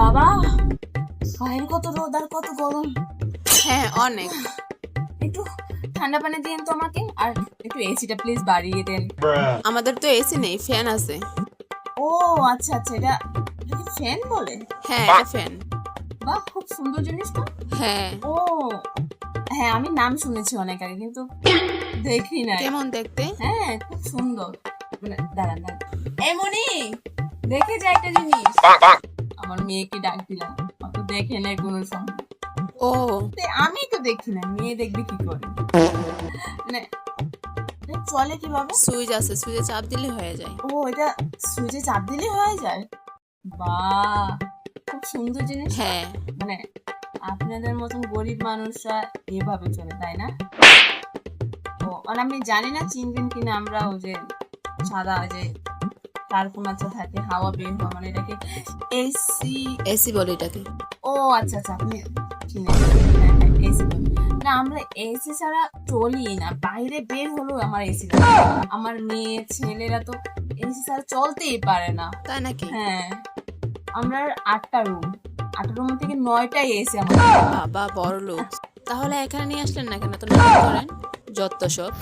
বাবা, বাইরে কত রোদ আর কত গরম। হ্যাঁ অনেক। একটু ঠান্ডা পানি দিন তো আমাকে, আর একটু এসিটা প্লিজ বাড়িয়ে দেন। আমাদের তো এসি নেই, ফ্যান আছে। ও আচ্ছা আচ্ছা, এটা কি ফ্যান বলে? হ্যাঁ এটা ফ্যান। বাহ, খুব সুন্দর জিনিস তো। হ্যাঁ। ও হ্যাঁ, আমি নাম শুনেছি অনেক আগে, কিন্তু দেখি নাই। কেমন দেখতে? হ্যাঁ খুব সুন্দর। মানে দাঁড়ান দাঁড়ান, এই মনি, দেখে যাই একটা জিনিস। আমার মেয়েকে ডাক দিলাম, অত দেখে নেই কোনো সময়। ও আমি তো দেখি না, মেয়ে দেখবে কি করে? মানে এটা চলে কিভাবে? সুইচ আছে, সুইচে চাপ দিলে হয়ে যায়। ও, এটা সুইচে চাপ দিলে হয়ে যায়? বাহ, খুব সুন্দর জিনিস। হ্যাঁ। মানে আপনাদের মতন গরিব মানুষরা এভাবে চলে, তাই না? ও, আর আমি জানি না চিনবেন কিনা, আমরা ওই যে সাদা যে কার্পোনাচা থাকে হাওয়া বের হওয়া, মানে এটাকে এসি। এসি বলে এটাকে। ও আচ্ছা আচ্ছা, আপনি চিনেন। এসি না, আমরা এসি ছাড়া চলি না, বাইরে বের হলো আমার এসি। আমার মেয়ে ছেলেরা তো এসি ছাড়া চলতেই পারে না। তাই নাকি? হ্যাঁ, আমরা 8টা রুম, 8টা রুম থেকে 9টাই এসি আমাদের। বাবা বড় লোক। তাহলে এখানে নিয়ে আসলেন না কেন? তো নাটক করেন যত সব।